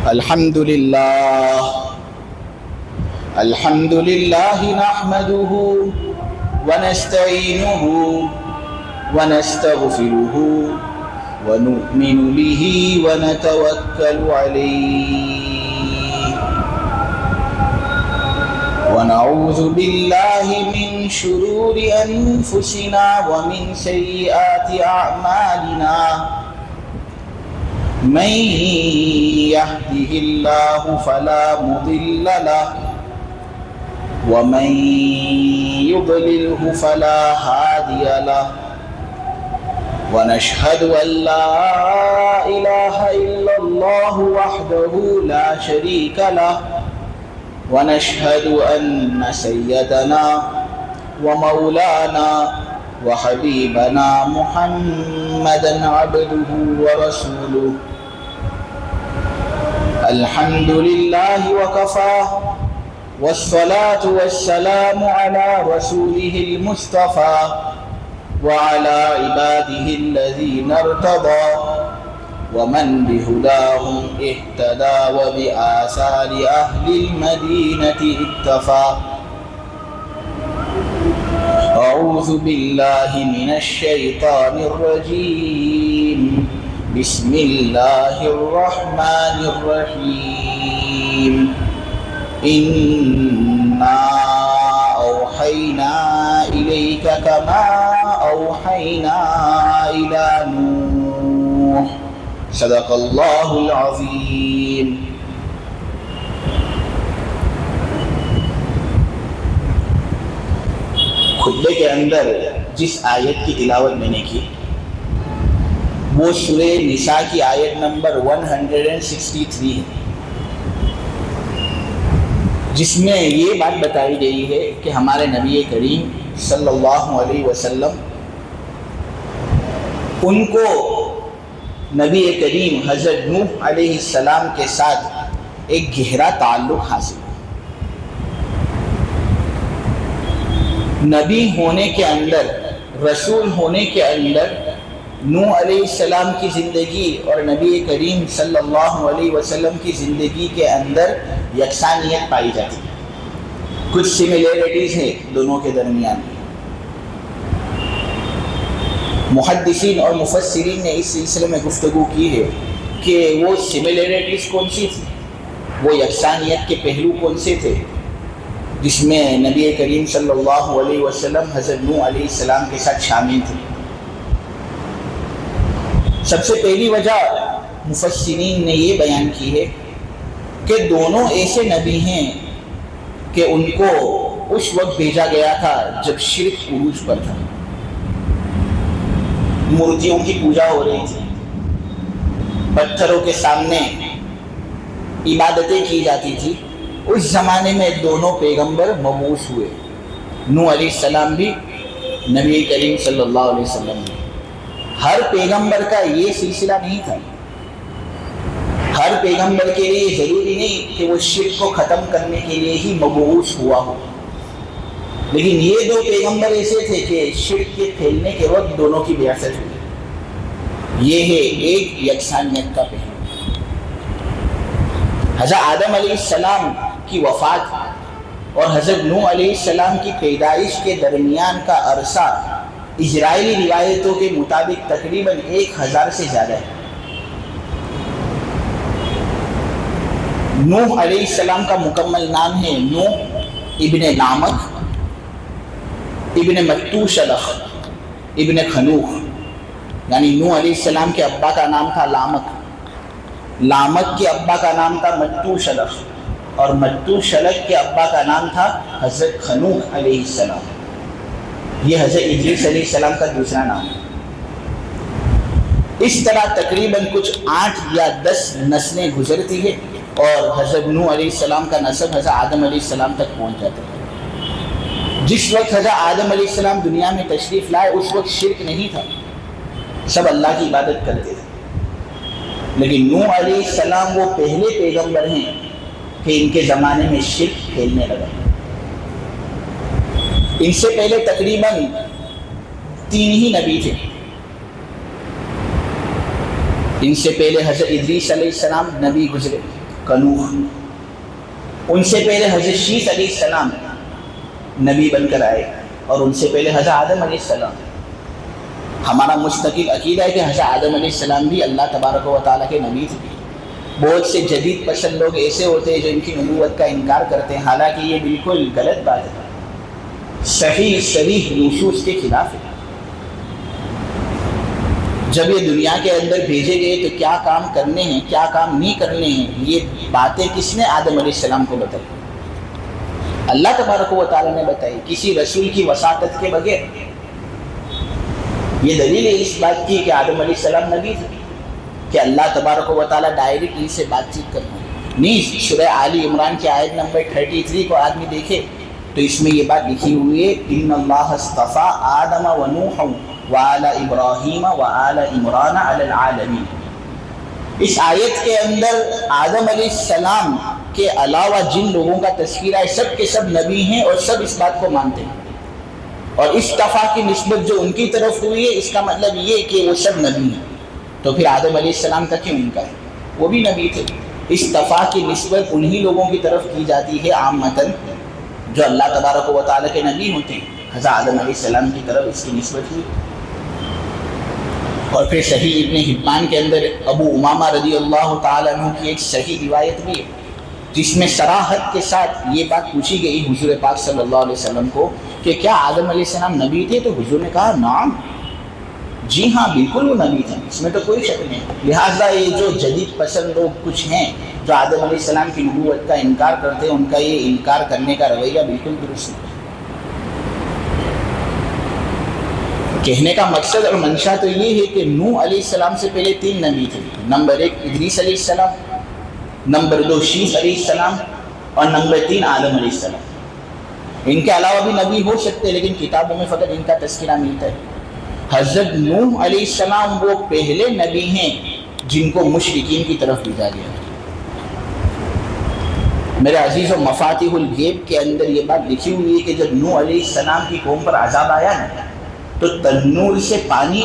الحمد لله نحمده ونستعينه ونستغفره ونؤمن به ونتوكل عليه ونعوذ بالله من شرور أنفسنا ومن سيئات أعمالنا من يهده الله فلا مضل له ومن يضلله فلا هادي له ونشهد أن لا إله إلا الله وحده لا شريك له ونشهد أن سيدنا ومولانا وحبيبنا محمدا عبده ورسوله الحمد لله وكفى والصلاة والسلام على رسوله المصطفى وعلى عباده الذين ارتضى ومن بهداهم اهتدى وبآثار أهل المدينة اكتفى أعوذ بالله من الشيطان الرجيم بسم الله الرحمن الرحيم إنا أوحينا إليك كما أوحينا إلى نوح صدق الله العظيم. خطبے کے اندر جس آیت کی تلاوت میں نے کی وہ سورہ نساء کی آیت نمبر 163 ہے، جس میں یہ بات بتائی گئی ہے کہ ہمارے نبی کریم صلی اللہ علیہ وسلم ان کو نبی کریم حضرت نوح علیہ السلام کے ساتھ ایک گہرا تعلق حاصل ہے۔ نبی ہونے کے اندر، رسول ہونے کے اندر نوح علیہ السلام کی زندگی اور نبی کریم صلی اللہ علیہ وسلم کی زندگی کے اندر یکسانیت پائی جاتی ہے، کچھ سملیرٹیز ہیں دونوں کے درمیان۔ محدثین اور مفسرین نے اس سلسلے میں گفتگو کی ہے کہ وہ سملیرٹیز کون سی تھی، وہ یکسانیت کے پہلو کون سے تھے جس میں نبی کریم صلی اللہ علیہ وسلم حضرت نوح علیہ السلام کے ساتھ شامل تھے۔ سب سے پہلی وجہ مفسرین نے یہ بیان کی ہے کہ دونوں ایسے نبی ہیں کہ ان کو اس وقت بھیجا گیا تھا جب شرک عروج پر تھا، مورتیوں کی پوجا ہو رہی تھی، پتھروں کے سامنے عبادتیں کی جاتی تھی۔ اس زمانے میں دونوں پیغمبر مبعوث ہوئے، نوح علیہ السلام بھی، نبی کریم صلی اللہ علیہ وسلم بھی۔ ہر پیغمبر کا یہ سلسلہ نہیں تھا، ہر پیغمبر کے لیے ضروری نہیں کہ وہ شرک کو ختم کرنے کے لیے ہی مبعوث ہوا ہو، لیکن یہ دو پیغمبر ایسے تھے کہ شرک کے پھیلنے کے وقت دونوں کی بعثت ہوئی۔ یہ ہے ایک یکسانیت کا پہلو۔ حضرت آدم علیہ السلام کی وفات اور حضرت نوح علیہ السلام کی پیدائش کے درمیان کا عرصہ اسرائیلی روایتوں کے مطابق تقریباً 1000 سے زیادہ ہے۔ نوح علیہ السلام کا مکمل نام ہے نوح ابن لامک ابن متوشلخ ابن خنوخ، یعنی نوح علیہ السلام کے ابا کا نام تھا لامک، لامک کے ابا کا نام تھا متوشلخ، اور متوشلخ کے ابا کا نام تھا حضرت خنوخ علیہ السلام۔ یہ حضرت ادریس علیہ السلام کا دوسرا نام ہے۔ اس طرح تقریباً کچھ 8 یا 10 نسلیں گزرتی ہیں اور حضرت نوح علیہ السلام کا نسب حضرت آدم علیہ السلام تک پہنچ جاتا ہے۔ جس وقت حضرت آدم علیہ السلام دنیا میں تشریف لائے اس وقت شرک نہیں تھا، سب اللہ کی عبادت کرتے تھے، لیکن نوح علیہ السلام وہ پہلے پیغمبر ہیں کہ ان کے زمانے میں شرک پھیلنے لگا۔ ان سے پہلے تقریباً 3 ہی نبی تھے۔ ان سے پہلے حضرت ادریس علیہ السلام نبی گزرے، کنوخ، ان سے پہلے حضرت شیث علیہ السلام نبی بن کر آئے، اور ان سے پہلے حضرت آدم علیہ السلام۔ ہمارا مستقل عقیدہ ہے کہ حضرت آدم علیہ السلام بھی اللہ تبارک و تعالیٰ کے نبی تھے۔ بہت سے جدید پسند لوگ ایسے ہوتے ہیں جو ان کی نبوت کا انکار کرتے ہیں، حالانکہ یہ بالکل غلط بات ہے، صحیح نصوص کے خلاف ہے۔ جب یہ دنیا کے اندر بھیجے گئے تو کیا کام کرنے ہیں، کیا کام نہیں کرنے ہیں، یہ باتیں کس نے آدم علیہ السلام کو بتائی؟ اللہ تبارک و تعالیٰ نے بتائی، کسی رسول کی وساطت کے بغیر۔ یہ دلیل ہے اس بات کی کہ آدم علیہ السلام نبی تھے، کہ اللہ تبارک و تعالیٰ ڈائریکٹ ان سے بات چیت کرنا نہیں۔ سورہ آل عمران کی آیت نمبر 33 کو آدمی دیکھے تو اس میں یہ بات لکھی ہوئی ہے، ان اللہ اصطفیٰ آدم و نوح وآل ابراہیم وآل عمران علی العالمین۔ اس آیت کے اندر آدم علیہ السلام کے علاوہ جن لوگوں کا تذکرہ ہے سب کے سب نبی ہیں اور سب اس بات کو مانتے ہیں، اور اصطفیٰ کی نسبت جو ان کی طرف ہوئی ہے اس کا مطلب یہ کہ وہ سب نبی ہیں۔ تو پھر آدم علیہ السلام کا کیوں انکار ہے؟ وہ بھی نبی تھے۔ اصطفیٰ کی نسبت انہی لوگوں کی طرف کی جاتی ہے عامتاً جو اللہ تبارک و تعالیٰ کے نبی ہوتے ہیں، حضرت آدم علیہ السلام کی طرف اس کی نسبت ہوئی۔ اور پھر صحیح ابن حبان کے اندر ابو امامہ رضی اللہ تعالیٰ عنہ کی ایک صحیح روایت بھی ہے جس میں صراحت کے ساتھ یہ بات پوچھی گئی حضور پاک صلی اللہ علیہ وسلم کو کہ کیا آدم علیہ السلام نبی تھے؟ تو حضور نے کہا نعم، جی ہاں بالکل وہ نبی تھے، اس میں تو کوئی شک نہیں۔ لہٰذا یہ جو جدید پسند لوگ کچھ ہیں جو آدم علیہ السلام کی نبوت کا انکار کرتے ہیں، ان کا یہ انکار کرنے کا رویہ بالکل درست نہیں۔ کہنے کا مقصد اور منشا تو یہ ہے کہ نوح علیہ السلام سے پہلے 3 نبی تھے، نمبر 1 ادریس علیہ السلام، نمبر 2 شیث علیہ السلام، اور نمبر 3 آدم علیہ السلام۔ ان کے علاوہ بھی نبی ہو سکتے لیکن کتابوں میں فقط ان کا تذکرہ ملتا ہے۔ حضرت نوح علیہ السلام وہ پہلے نبی ہیں جن کو مشرکین کی طرف بھیجا گیا۔ میرے عزیز و مفاتیح الغیب کے اندر یہ بات لکھی ہوئی ہے کہ جب نوح علیہ السلام کی قوم پر عذاب آیا نا تو تنور سے پانی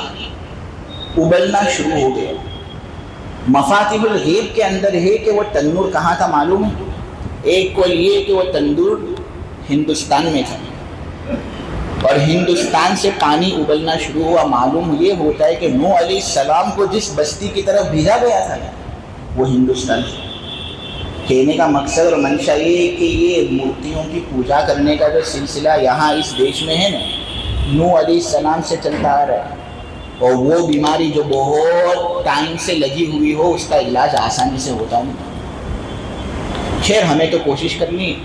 ابلنا شروع ہو گیا۔ مفاتیح الغیب کے اندر ہے کہ وہ تنور کہاں تھا معلوم ہے؟ ایک کو یہ کہ وہ تندور ہندوستان میں تھا، اور ہندوستان سے پانی ابلنا شروع ہوا۔ معلوم یہ ہوتا ہے کہ نوح علیہ السلام کو جس بستی کی طرف بھیجا گیا تھا وہ ہندوستان تھا۔ کہنے کا مقصد اور منشا یہ ہے کہ یہ مورتیوں کی پوجا کرنے کا جو سلسلہ یہاں اس دیش میں ہے نا، نوح علیہ السلام سے چلتا آ رہا ہے، اور وہ بیماری جو بہت ٹائم سے لگی ہوئی ہو اس کا علاج آسانی سے ہوتا نہیں۔ خیر ہمیں تو کوشش کرنی ہے،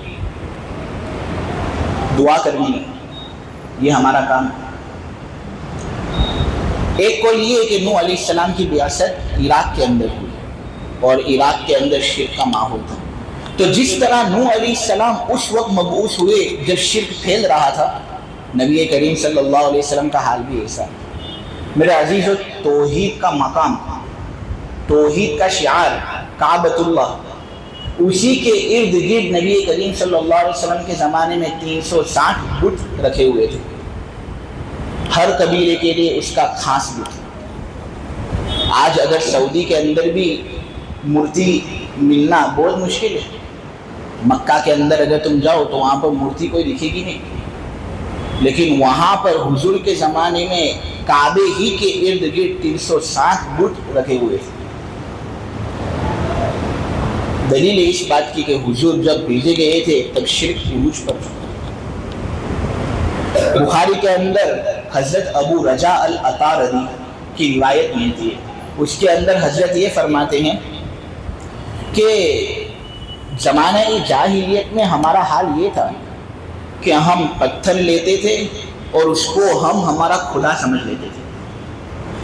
دعا کرنی ہے، یہ ہمارا کام ہے۔ ایک کو یہ ہے کہ نوح علیہ السلام کی بعثت عراق کے اندر ہوئی اور عراق کے اندر شرک کا ماحول تھا، تو جس طرح نوح علیہ السلام اس وقت مبعوث ہوئے جب شرک پھیل رہا تھا، نبی کریم صلی اللہ علیہ وسلم کا حال بھی ایسا ہے۔ میرے عزیزو، توحید کا مقام، توحید کا شعار کعبۃ اللہ، اسی کے ارد گرد نبی کریم صلی اللہ علیہ وسلم کے زمانے میں 360 بت رکھے ہوئے تھے، ہر قبیلے کے لیے اس کا خاص بت۔ آج اگر سعودی کے اندر بھی مورتی ملنا بہت مشکل ہے، مکہ کے اندر اگر تم جاؤ تو وہاں پر مورتی کوئی دکھے گی نہیں، لیکن وہاں پر حضور کے زمانے میں کعبے ہی کے ارد گرد 360 بت رکھے ہوئے تھے۔ دلیل ہے اس بات کی کہ حضور جب بھیجے گئے تھے تب شرک عروج پر تھا۔ بخاری کے اندر حضرت ابو رجاء العطاردی کی روایت ملتی ہے، اس کے اندر حضرت یہ فرماتے ہیں کہ زمانہ جاہلیت میں ہمارا حال یہ تھا کہ ہم پتھر لیتے تھے اور اس کو ہم ہمارا خدا سمجھ لیتے تھے،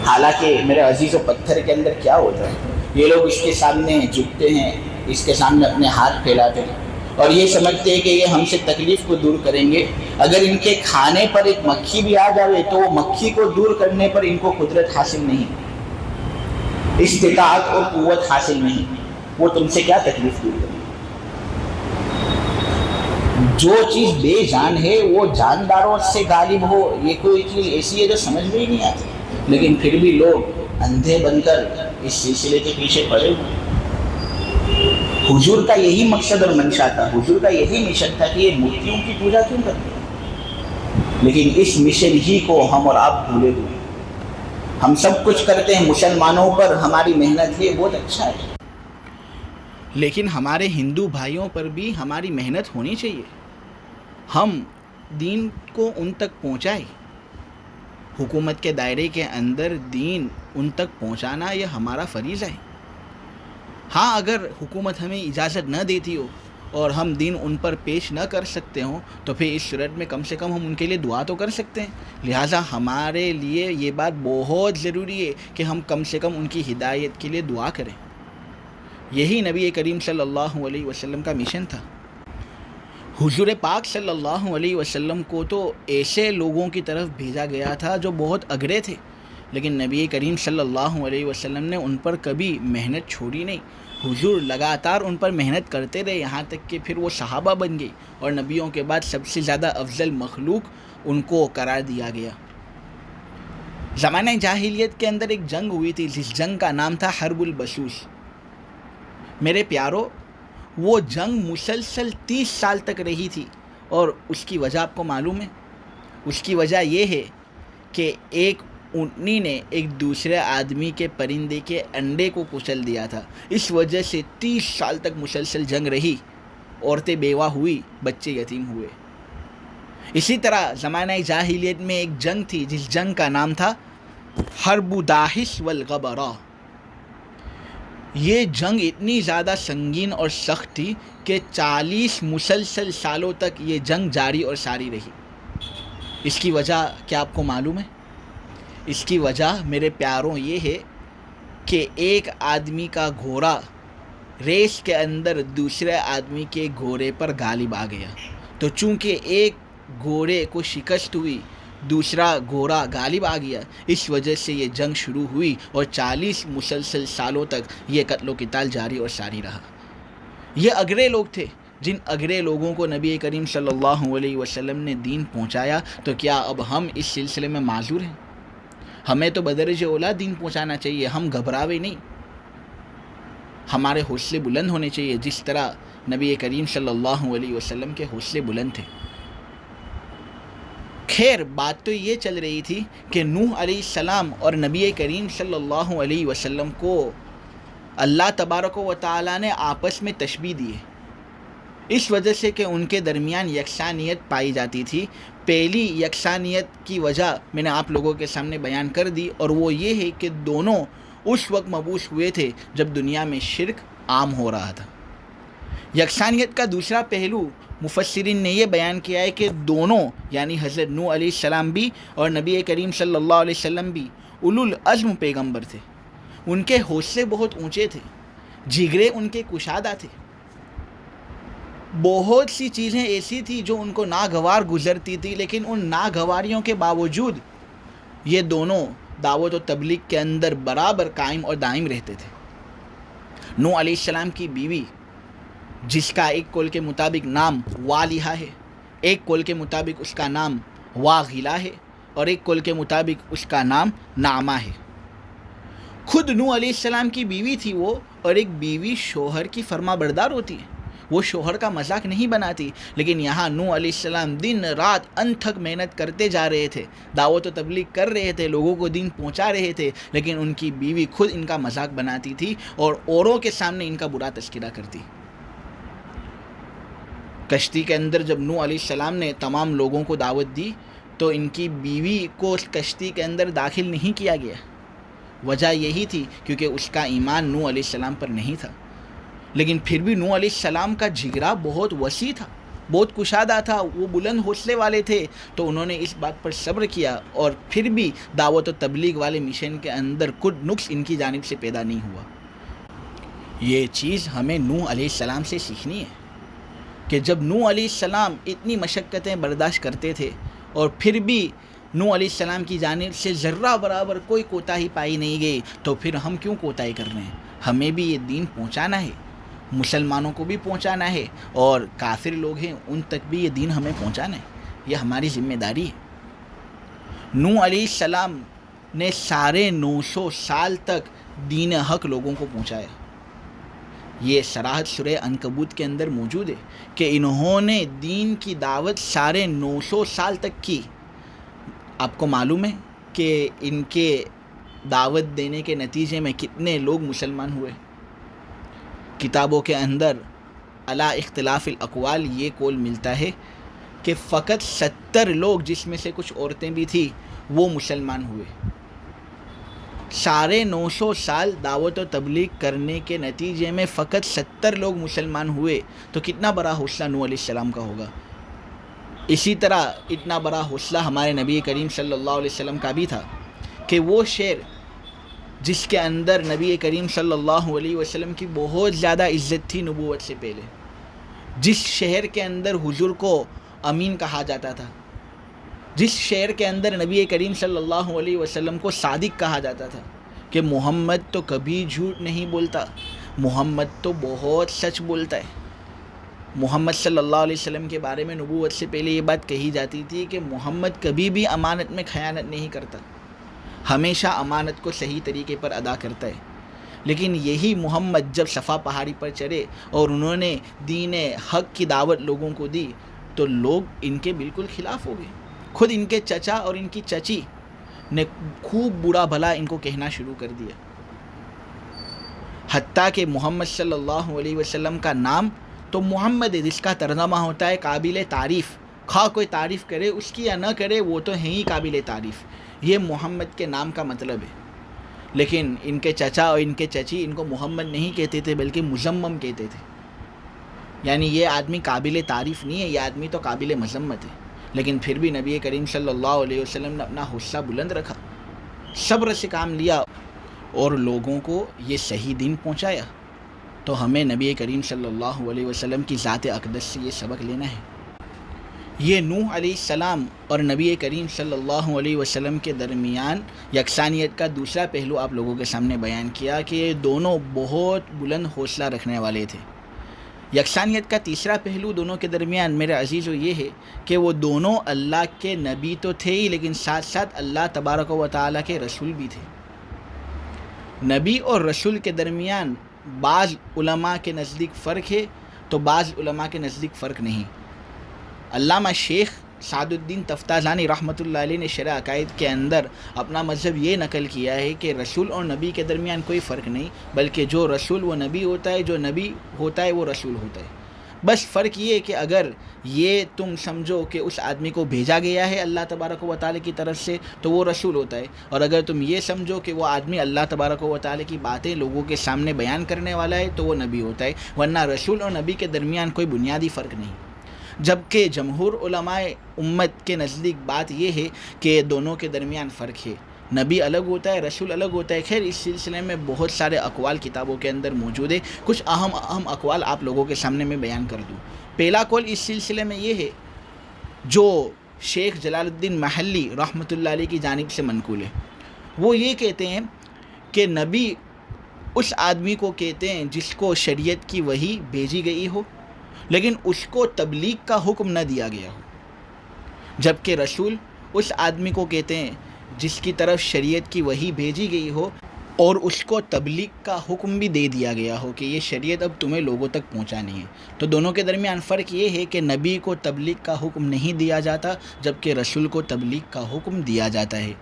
حالانکہ میرے عزیز و پتھر کے اندر کیا ہوتا ہے، یہ لوگ اس کے سامنے جھکتے ہیں، اس کے سامنے اپنے ہاتھ پھیلاتے ہیں اور یہ سمجھتے ہیں کہ یہ ہم سے تکلیف کو دور کریں گے۔ اگر ان کے کھانے پر ایک مکھی بھی آ جائے تو وہ مکھی کو دور کرنے پر ان کو قدرت حاصل نہیں، استطاعت اور قوت حاصل نہیں، وہ تم سے کیا تکلیف دور کریں گے۔ جو چیز بے جان ہے وہ جانداروں سے غالب ہو، یہ کوئی چیز ایسی ہے جو سمجھ میں ہی نہیں آتی، لیکن پھر بھی لوگ اندھے بن کر اس سلسلے کے پیچھے پڑے ہوئے۔ حضور کا یہی مقصد اور منشا تھا، حضور کا یہی مشن تھا کہ یہ مورتیوں کی پوجا کیوں کرتے ہیں، لیکن اس مشن ہی کو ہم اور آپ بھولے ہوئے۔ ہم سب کچھ کرتے ہیں مسلمانوں پر، ہماری محنت ہے، بہت اچھا ہے، لیکن ہمارے ہندو بھائیوں پر بھی ہماری محنت ہونی چاہیے، ہم دین کو ان تک پہنچائیں، حکومت کے دائرے کے اندر دین ان تک پہنچانا یہ ہمارا فریضہ ہے۔ ہاں، اگر حکومت ہمیں اجازت نہ دیتی ہو اور ہم دین ان پر پیش نہ کر سکتے ہوں تو پھر اس صورت میں کم سے کم ہم ان کے لیے دعا تو کر سکتے ہیں۔ لہٰذا ہمارے لیے یہ بات بہت ضروری ہے کہ ہم کم سے کم ان کی ہدایت کے لیے دعا کریں۔ یہی نبی کریم صلی اللہ علیہ وسلم کا مشن تھا۔ حضور پاک صلی اللہ علیہ وسلم کو تو ایسے لوگوں کی طرف بھیجا گیا تھا جو بہت اگرے تھے، لیکن نبی کریم صلی اللہ علیہ وسلم نے ان پر کبھی محنت چھوڑی نہیں۔ حضور لگاتار ان پر محنت کرتے رہے، یہاں تک کہ پھر وہ صحابہ بن گئی اور نبیوں کے بعد سب سے زیادہ افضل مخلوق ان کو قرار دیا گیا۔ زمانہ جاہلیت کے اندر ایک جنگ ہوئی تھی، جس جنگ کا نام تھا حرب البسوس۔ میرے پیارو، وہ جنگ مسلسل 30 سال تک رہی تھی، اور اس کی وجہ آپ کو معلوم ہے؟ اس کی وجہ یہ ہے کہ ایک اونٹنی نے ایک دوسرے آدمی کے پرندے کے انڈے کو کچل دیا تھا۔ اس وجہ سے 30 سال تک مسلسل جنگ رہی، عورتیں بیوہ ہوئی، بچے یتیم ہوئے۔ اسی طرح زمانہ جاہلیت میں ایک جنگ تھی، جس جنگ کا نام تھا حرب داحس والغبرہ۔ یہ جنگ اتنی زیادہ سنگین اور سخت تھی کہ 40 مسلسل سالوں تک یہ جنگ جاری اور ساری رہی۔ اس کی وجہ کیا آپ کو معلوم ہے؟ اس کی وجہ میرے پیاروں یہ ہے کہ ایک آدمی کا گھوڑا ریس کے اندر دوسرے آدمی کے گھوڑے پر غالب آ گیا، تو چونکہ ایک گھوڑے کو شکست ہوئی، دوسرا گھوڑا غالب آ گیا، اس وجہ سے یہ جنگ شروع ہوئی اور 40 مسلسل سالوں تک یہ قتل و قتال جاری اور ساری رہا۔ یہ اگرے لوگ تھے، جن اگرے لوگوں کو نبی کریم صلی اللہ علیہ وسلم نے دین پہنچایا، تو کیا اب ہم اس سلسلے میں معذور ہیں؟ ہمیں تو بدرج اولا دین پہنچانا چاہیے، ہم گھبراوے نہیں، ہمارے حوصلے بلند ہونے چاہیے، جس طرح نبی کریم صلی اللہ علیہ وسلم کے حوصلے بلند تھے۔ خیر، بات تو یہ چل رہی تھی کہ نوح علیہ السلام اور نبی کریم صلی اللہ علیہ وسلم کو اللہ تبارک و تعالیٰ نے آپس میں تشبیہ دی ہے، اس وجہ سے کہ ان کے درمیان یکسانیت پائی جاتی تھی۔ پہلی یکسانیت کی وجہ میں نے آپ لوگوں کے سامنے بیان کر دی، اور وہ یہ ہے کہ دونوں اس وقت مبعوث ہوئے تھے جب دنیا میں شرک عام ہو رہا تھا۔ یکسانیت کا دوسرا پہلو مفسرین نے یہ بیان کیا ہے کہ دونوں، یعنی حضرت نوح علیہ السلام بھی اور نبی کریم صلی اللہ علیہ وسلم بھی اولو العزم پیغمبر تھے۔ ان کے حوصلے بہت اونچے تھے، جگرے ان کے کشادہ تھے۔ بہت سی چیزیں ایسی تھی جو ان کو ناگوار گزرتی تھی، لیکن ان ناگواریوں کے باوجود یہ دونوں دعوت و تبلیغ کے اندر برابر قائم اور دائم رہتے تھے۔ نوح علیہ السلام کی بیوی، جس کا ایک قول کے مطابق نام والہا ہے، ایک قول کے مطابق اس کا نام واغلہ ہے، اور ایک قول کے مطابق اس کا نام نعمہ ہے۔ خود نوح علیہ السلام کی بیوی تھی وہ، اور ایک بیوی شوہر کی فرما بردار ہوتی ہے، وہ شوہر کا مذاق نہیں بناتی، لیکن یہاں نوح علیہ السلام دن رات انتھک محنت کرتے جا رہے تھے، دعوت و تبلیغ کر رہے تھے، لوگوں کو دین پہنچا رہے تھے، لیکن ان کی بیوی خود ان کا مذاق بناتی تھی اور اوروں کے سامنے ان کا برا تذکرہ کرتی۔ کشتی کے اندر جب نوح علیہ السلام نے تمام لوگوں کو دعوت دی تو ان کی بیوی کو اس کشتی کے اندر داخل نہیں کیا گیا۔ وجہ یہی تھی کیونکہ اس کا ایمان نوح علیہ السلام پر نہیں تھا، لیکن پھر بھی نوح علیہ السلام کا جگرا بہت وسیع تھا، بہت کشادہ تھا، وہ بلند حوصلے والے تھے، تو انہوں نے اس بات پر صبر کیا، اور پھر بھی دعوت و تبلیغ والے مشن کے اندر کچھ نقص ان کی جانب سے پیدا نہیں ہوا۔ یہ چیز ہمیں نوح علیہ السلام سے سیکھنی ہے کہ جب نوح علیہ السلام اتنی مشقتیں برداشت کرتے تھے اور پھر بھی نوح علیہ السلام کی جانب سے ذرہ برابر کوئی کوتاہی پائی نہیں گئی، تو پھر ہم کیوں کوتاہی کر رہے ہیں؟ ہمیں بھی یہ دین پہنچانا ہے، مسلمانوں کو بھی پہنچانا ہے، اور کافر لوگ ہیں ان تک بھی یہ دین ہمیں پہنچانا ہے، یہ ہماری ذمہ داری ہے۔ نوح علیہ السلام نے 950 سال تک دین حق لوگوں کو پہنچایا، یہ صراحت سورہ عنکبوت کے اندر موجود ہے کہ انہوں نے دین کی دعوت 950 سال تک کی۔ آپ کو معلوم ہے کہ ان کے دعوت دینے کے نتیجے میں کتنے لوگ مسلمان ہوئے؟ کتابوں کے اندر علی اختلاف الاقوال یہ قول ملتا ہے کہ فقط 70 لوگ، جس میں سے کچھ عورتیں بھی تھیں، وہ مسلمان ہوئے۔ 950 سال دعوت و تبلیغ کرنے کے نتیجے میں فقط 70 لوگ مسلمان ہوئے، تو کتنا بڑا حوصلہ نوح علیہ السلام کا ہوگا۔ اسی طرح اتنا بڑا حوصلہ ہمارے نبی کریم صلی اللہ علیہ وسلم کا بھی تھا کہ وہ شہر جس کے اندر نبی کریم صلی اللہ علیہ وسلم کی بہت زیادہ عزت تھی نبوت سے پہلے، جس شہر کے اندر حضور کو امین کہا جاتا تھا، جس شہر کے اندر نبی کریم صلی اللہ علیہ وسلم کو صادق کہا جاتا تھا کہ محمد تو کبھی جھوٹ نہیں بولتا، محمد تو بہت سچ بولتا ہے۔ محمد صلی اللہ علیہ وسلم کے بارے میں نبوت سے پہلے یہ بات کہی جاتی تھی کہ محمد کبھی بھی امانت میں خیانت نہیں کرتا، ہمیشہ امانت کو صحیح طریقے پر ادا کرتا ہے۔ لیکن یہی محمد جب صفا پہاڑی پر چڑھے اور انہوں نے دین حق کی دعوت لوگوں کو دی تو لوگ ان کے بالکل خلاف ہو گئے۔ خود ان کے چچا اور ان کی چچی نے خوب برا بھلا ان کو کہنا شروع کر دیا، حتیٰ کہ محمد صلی اللہ علیہ وسلم کا نام تو محمد ہے، جس کا ترجمہ ہوتا ہے قابل تعریف۔ خواہ کوئی تعریف کرے اس کی یا نہ کرے، وہ تو ہیں ہی قابل تعریف، یہ محمد کے نام کا مطلب ہے۔ لیکن ان کے چچا اور ان کے چچی ان کو محمد نہیں کہتے تھے بلکہ مذمم کہتے تھے، یعنی یہ آدمی قابل تعریف نہیں ہے، یہ آدمی تو قابل مذمت ہے۔ لیکن پھر بھی نبی کریم صلی اللہ علیہ وسلم نے اپنا حوصلہ بلند رکھا، صبر سے کام لیا اور لوگوں کو یہ صحیح دین پہنچایا۔ تو ہمیں نبی کریم صلی اللہ علیہ وسلم کی ذات اقدس سے یہ سبق لینا ہے۔ یہ نوح علیہ السلام اور نبی کریم صلی اللہ علیہ وسلم کے درمیان یکسانیت کا دوسرا پہلو آپ لوگوں کے سامنے بیان کیا کہ یہ دونوں بہت بلند حوصلہ رکھنے والے تھے۔ یکسانیت کا تیسرا پہلو دونوں کے درمیان میرے عزیزو یہ ہے کہ وہ دونوں اللہ کے نبی تو تھے ہی، لیکن ساتھ ساتھ اللہ تبارک و تعالیٰ کے رسول بھی تھے۔ نبی اور رسول کے درمیان بعض علماء کے نزدیک فرق ہے تو بعض علماء کے نزدیک فرق نہیں۔ علامہ شیخ سعد الدین تفتازانی رحمۃ اللہ علیہ نے شرح عقائد کے اندر اپنا مذہب یہ نقل کیا ہے کہ رسول اور نبی کے درمیان کوئی فرق نہیں، بلکہ جو رسول وہ نبی ہوتا ہے، جو نبی ہوتا ہے وہ رسول ہوتا ہے۔ بس فرق یہ ہے کہ اگر یہ تم سمجھو کہ اس آدمی کو بھیجا گیا ہے اللہ تبارک و تعالیٰ کی طرف سے تو وہ رسول ہوتا ہے، اور اگر تم یہ سمجھو کہ وہ آدمی اللہ تبارک و تعالیٰ کی باتیں لوگوں کے سامنے بیان کرنے والا ہے تو وہ نبی ہوتا ہے، ورنہ رسول اور نبی کے درمیان کوئی بنیادی فرق نہیں۔ جبکہ جمہور علماء امت کے نزدیک بات یہ ہے کہ دونوں کے درمیان فرق ہے، نبی الگ ہوتا ہے، رسول الگ ہوتا ہے۔ خیر اس سلسلے میں بہت سارے اقوال کتابوں کے اندر موجود ہے، کچھ اہم اقوال آپ لوگوں کے سامنے میں بیان کر دوں۔ پہلا قول اس سلسلے میں یہ ہے جو شیخ جلال الدین محلی رحمۃ اللہ علیہ کی جانب سے منقول ہے، وہ یہ کہتے ہیں کہ نبی اس آدمی کو کہتے ہیں جس کو شریعت کی وحی بھیجی گئی ہو لیکن اس کو تبلیغ کا حکم نہ دیا گیا ہو، جبکہ رسول اس آدمی کو کہتے ہیں جس کی طرف شریعت کی وحی بھیجی گئی ہو اور اس کو تبلیغ کا حکم بھی دے دیا گیا ہو کہ یہ شریعت اب تمہیں لوگوں تک پہنچانی ہے۔ تو دونوں کے درمیان فرق یہ ہے کہ نبی کو تبلیغ کا حکم نہیں دیا جاتا جبکہ رسول کو تبلیغ کا حکم دیا جاتا ہے۔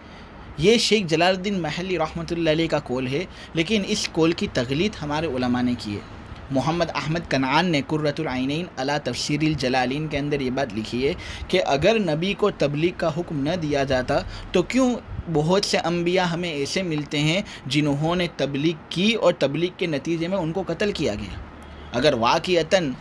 یہ شیخ جلال الدین محلی رحمۃ اللہ علیہ کا قول ہے، لیکن اس قول کی تقلید ہمارے علماء نے کی ہے۔ محمد احمد کنعان نے قرۃ العینین علی تفسیر الجلالین کے اندر یہ بات لکھی ہے کہ اگر نبی کو تبلیغ کا حکم نہ دیا جاتا تو کیوں بہت سے انبیاء ہمیں ایسے ملتے ہیں جنہوں نے تبلیغ کی اور تبلیغ کے نتیجے میں ان کو قتل کیا گیا۔ اگر واقعتاً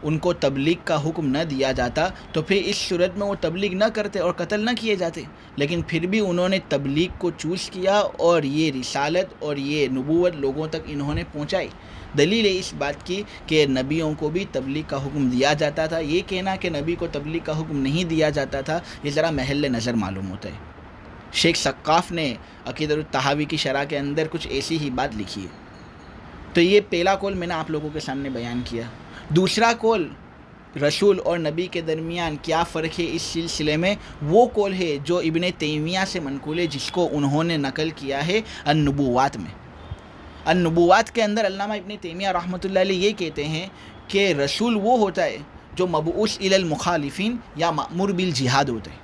ان کو تبلیغ کا حکم نہ دیا جاتا تو پھر اس صورت میں وہ تبلیغ نہ کرتے اور قتل نہ کیے جاتے، لیکن پھر بھی انہوں نے تبلیغ کو چوز کیا اور یہ رسالت اور یہ نبوت لوگوں تک انہوں نے پہنچائی۔ دلیل ہے اس بات کی کہ نبیوں کو بھی تبلیغ کا حکم دیا جاتا تھا۔ یہ کہنا کہ نبی کو تبلیغ کا حکم نہیں دیا جاتا تھا یہ ذرا محل نظر معلوم ہوتا ہے۔ شیخ سقاف نے عقیدۃ الطحاوی کی شرح کے اندر کچھ ایسی ہی بات لکھی ہے۔ تو یہ پہلا قول میں نے آپ لوگوں کے سامنے بیان کیا۔ دوسرا قول رسول اور نبی کے درمیان کیا فرق ہے اس سلسلے میں، وہ قول ہے جو ابن تیمیہ سے منقول ہے، جس کو انہوں نے نقل کیا ہے النبوات میں۔ النبوات کے اندر علامہ ابن تیمیہ رحمۃ اللہ علیہ یہ کہتے ہیں کہ رسول وہ ہوتا ہے جو مبعوث الی المخالفین یا مأمور بالجہاد ہوتا ہے،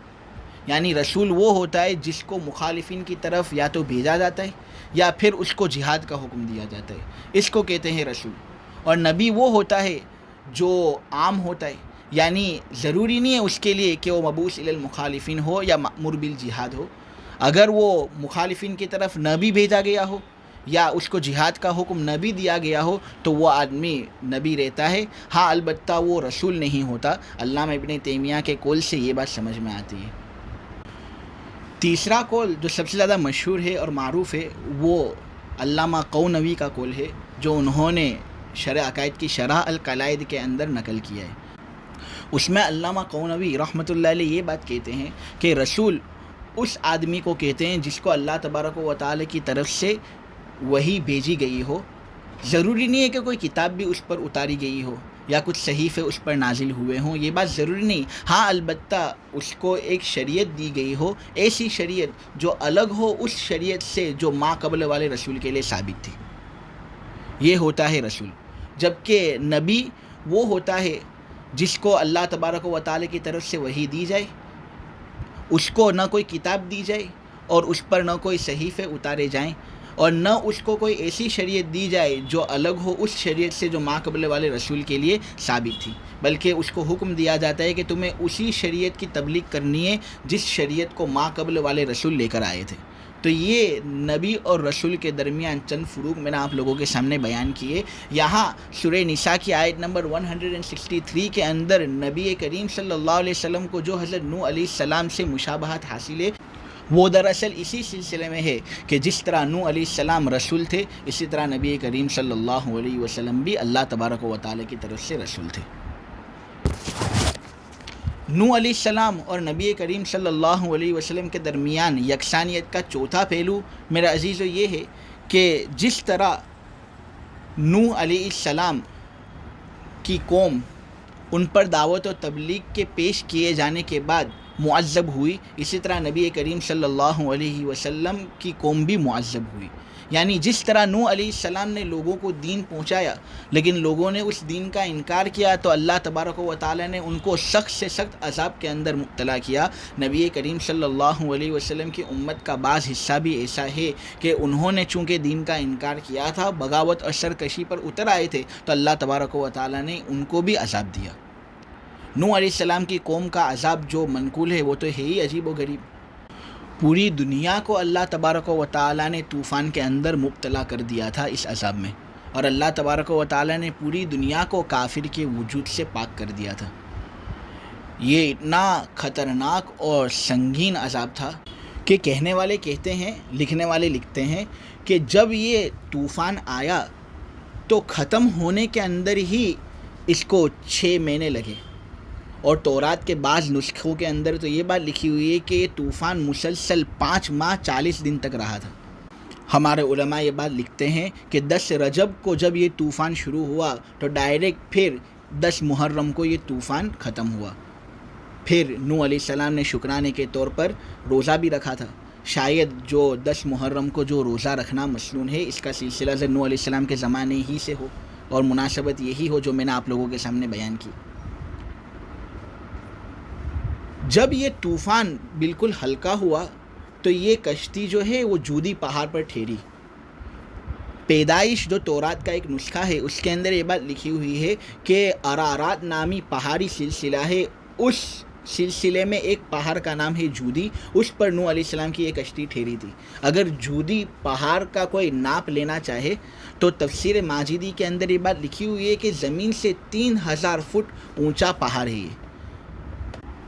یعنی رسول وہ ہوتا ہے جس کو مخالفین کی طرف یا تو بھیجا جاتا ہے یا پھر اس کو جہاد کا حکم دیا جاتا ہے، اس کو کہتے ہیں رسول۔ اور نبی وہ ہوتا ہے جو عام ہوتا ہے، یعنی ضروری نہیں ہے اس کے لیے کہ وہ مبعوث الی المخالفین ہو یا مأمور بالجہاد ہو، اگر وہ مخالفین کی طرف نہ بھی بھیجا گیا ہو یا اس کو جہاد کا حکم نہ بھی دیا گیا ہو تو وہ آدمی نبی رہتا ہے، ہاں البتہ وہ رسول نہیں ہوتا۔ علامہ ابن تیمیہ کے قول سے یہ بات سمجھ میں آتی ہے۔ تیسرا قول جو سب سے زیادہ مشہور ہے اور معروف ہے وہ علامہ قونوی کا قول ہے، جو انہوں نے شرح عقائد کی شرح القلائد کے اندر نقل کیا ہے۔ اس میں علامہ قونوی رحمۃ اللہ علیہ یہ بات کہتے ہیں کہ رسول اس آدمی کو کہتے ہیں جس کو اللہ تبارک و تعالی کی طرف سے وحی بھیجی گئی ہو، ضروری نہیں ہے کہ کوئی کتاب بھی اس پر اتاری گئی ہو یا کچھ صحیفے اس پر نازل ہوئے ہوں، یہ بات ضروری نہیں، ہاں البتہ اس کو ایک شریعت دی گئی ہو، ایسی شریعت جو الگ ہو اس شریعت سے جو ما قبل والے رسول کے لیے ثابت تھی، یہ ہوتا ہے رسول۔ جبکہ نبی وہ ہوتا ہے جس کو اللہ تبارک و تعالی کی طرف سے وحی دی جائے، اس کو نہ کوئی کتاب دی جائے اور اس پر نہ کوئی صحیفے اتارے جائیں اور نہ اس کو کوئی ایسی شریعت دی جائے جو الگ ہو اس شریعت سے جو ما قبل والے رسول کے لیے ثابت تھی، بلکہ اس کو حکم دیا جاتا ہے کہ تمہیں اسی شریعت کی تبلیغ کرنی ہے جس شریعت کو ما قبل والے رسول لے کر آئے تھے۔ تو یہ نبی اور رسول کے درمیان چند فروق میں نے آپ لوگوں کے سامنے بیان کیے۔ یہاں سورہ نساء کی آیت نمبر 163 کے اندر نبی کریم صلی اللہ علیہ وسلم کو جو حضرت نوح علیہ السلام سے مشابہت حاصل ہے وہ دراصل اسی سلسلے میں ہے کہ جس طرح نوح علیہ السلام رسول تھے، اسی طرح نبی کریم صلی اللہ علیہ وسلم بھی اللہ تبارک و تعالی کی طرف سے رسول تھے۔ نوح علیہ السلام اور نبی کریم صلی اللہ علیہ وسلم کے درمیان یکسانیت کا چوتھا پہلو میرے عزیزو یہ ہے کہ جس طرح نوح علیہ السلام کی قوم ان پر دعوت و تبلیغ کے پیش کیے جانے کے بعد معذب ہوئی، اسی طرح نبی کریم صلی اللہ علیہ وسلم کی قوم بھی معذب ہوئی۔ یعنی جس طرح نوح علیہ السلام نے لوگوں کو دین پہنچایا لیکن لوگوں نے اس دین کا انکار کیا تو اللہ تبارک و تعالی نے ان کو سخت سے سخت عذاب کے اندر مبتلا کیا۔ نبی کریم صلی اللہ علیہ وسلم کی امت کا بعض حصہ بھی ایسا ہے کہ انہوں نے چونکہ دین کا انکار کیا تھا، بغاوت اور سرکشی پر اتر آئے تھے، تو اللہ تبارک و تعالی نے ان کو بھی عذاب دیا۔ نوح علیہ السلام کی قوم کا عذاب جو منقول ہے وہ تو ہے ہی عجیب و غریب۔ پوری دنیا کو اللہ تبارک و تعالی نے طوفان کے اندر مبتلا کر دیا تھا اس عذاب میں، اور اللہ تبارک و تعالی نے پوری دنیا کو کافر کے وجود سے پاک کر دیا تھا۔ یہ اتنا خطرناک اور سنگین عذاب تھا کہ کہنے والے کہتے ہیں، لکھنے والے لکھتے ہیں کہ جب یہ طوفان آیا تو ختم ہونے کے اندر ہی اس کو 6 مہینے لگے، اور تورات کے بعض نسخوں کے اندر تو یہ بات لکھی ہوئی ہے کہ یہ طوفان مسلسل 5 ماہ 40 دن تک رہا تھا۔ ہمارے علماء یہ بات لکھتے ہیں کہ 10 رجب کو جب یہ طوفان شروع ہوا تو ڈائریکٹ پھر 10 محرم کو یہ طوفان ختم ہوا۔ پھر نوح علیہ السلام نے شکرانے کے طور پر روزہ بھی رکھا تھا، شاید جو 10 محرم کو جو روزہ رکھنا مسنون ہے اس کا سلسلہ حضرت نوح علیہ السلام کے زمانے ہی سے ہو اور مناسبت یہی ہو جو میں نے آپ لوگوں کے سامنے بیان کی۔ جب یہ طوفان بالکل ہلکا ہوا تو یہ کشتی جو ہے وہ جودی پہاڑ پر ٹھہری۔ پیدائش جو تورات کا ایک نسخہ ہے اس کے اندر یہ بات لکھی ہوئی ہے کہ ارارات نامی پہاڑی سلسلہ ہے، اس سلسلے میں ایک پہاڑ کا نام ہے جودی، اس پر نوح علیہ السلام کی ایک کشتی ٹھہری تھی۔ اگر جودی پہاڑ کا کوئی ناپ لینا چاہے تو تفسیر ماجدی کے اندر یہ بات لکھی ہوئی ہے کہ زمین سے 3000 فٹ اونچا پہاڑ ہے یہ۔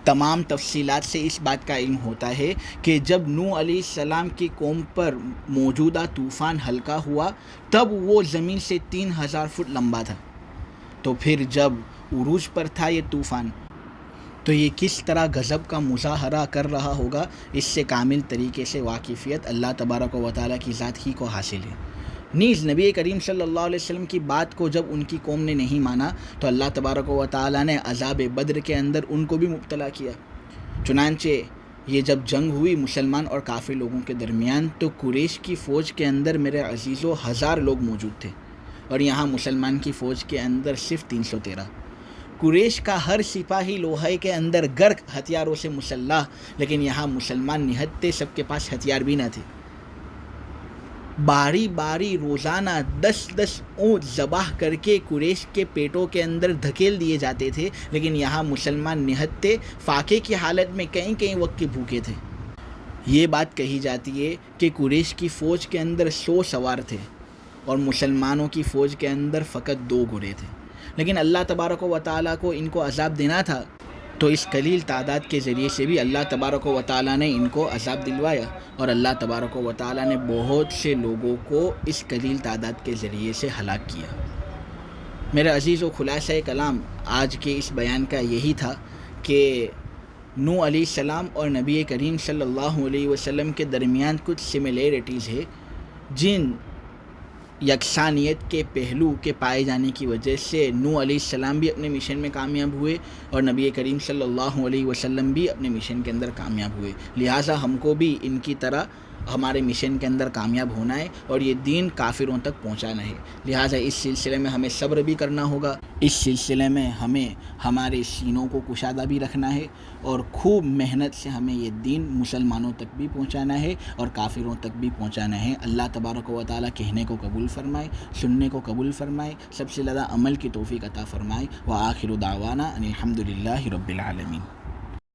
تمام تفصیلات سے اس بات کا علم ہوتا ہے کہ جب نوح علیہ السلام کی قوم پر موجودہ طوفان ہلکا ہوا تب وہ زمین سے 3000 فٹ لمبا تھا، تو پھر جب عروج پر تھا یہ طوفان تو یہ کس طرح غضب کا مظاہرہ کر رہا ہوگا، اس سے کامل طریقے سے واقفیت اللہ تبارک و تعالیٰ کی ذات ہی کو حاصل ہے۔ نیز نبی کریم صلی اللہ علیہ وسلم کی بات کو جب ان کی قوم نے نہیں مانا تو اللہ تبارک و تعالیٰ نے عذاب بدر کے اندر ان کو بھی مبتلا کیا۔ چنانچہ یہ جب جنگ ہوئی مسلمان اور کافر لوگوں کے درمیان تو قریش کی فوج کے اندر میرے عزیزو 1000 لوگ موجود تھے اور یہاں مسلمان کی فوج کے اندر صرف 313۔ قریش کا ہر سپاہی لوہے کے اندر غرق ہتھیاروں سے مسلح، لیکن یہاں مسلمان نہتے، سب کے پاس ہتھیار بھی نہ تھے۔ باری باری روزانہ 10 اونٹ ذبح کر کے قریش کے پیٹوں کے اندر دھکیل دیے جاتے تھے، لیکن یہاں مسلمان نہتے، فاقے کی حالت میں کئی وقت کے بھوکے تھے۔ یہ بات کہی جاتی ہے کہ قریش کی فوج کے اندر 100 سوار تھے اور مسلمانوں کی فوج کے اندر فقط 2 گھوڑے تھے، لیکن اللہ تبارک و تعالیٰ کو ان کو عذاب دینا تھا، تو اس قلیل تعداد کے ذریعے سے بھی اللہ تبارک و تعالیٰ نے ان کو عذاب دلوایا، اور اللہ تبارک و تعالیٰ نے بہت سے لوگوں کو اس قلیل تعداد کے ذریعے سے ہلاک کیا۔ میرے عزیز و خلاصہ کلام آج کے اس بیان کا یہی تھا کہ نوح علیہ السلام اور نبی کریم صلی اللہ علیہ وسلم کے درمیان کچھ سملیرٹیز ہے، جن یکسانیت کے پہلو کے پائے جانے کی وجہ سے نوح علیہ السلام بھی اپنے مشن میں کامیاب ہوئے اور نبی کریم صلی اللہ علیہ وسلم بھی اپنے مشن کے اندر کامیاب ہوئے، لہٰذا ہم کو بھی ان کی طرح ہمارے مشن کے اندر کامیاب ہونا ہے اور یہ دین کافروں تک پہنچانا ہے۔ لہٰذا اس سلسلے میں ہمیں صبر بھی کرنا ہوگا، اس سلسلے میں ہمیں ہمارے سینوں کو کشادہ بھی رکھنا ہے اور خوب محنت سے ہمیں یہ دین مسلمانوں تک بھی پہنچانا ہے اور کافروں تک بھی پہنچانا ہے۔ اللہ تبارک و تعالیٰ کہنے کو قبول فرمائے، سننے کو قبول فرمائے، سب سے زیادہ عمل کی توفیق عطا فرمائے۔ وآخر دعوانا ان الحمد للہ رب العالمین۔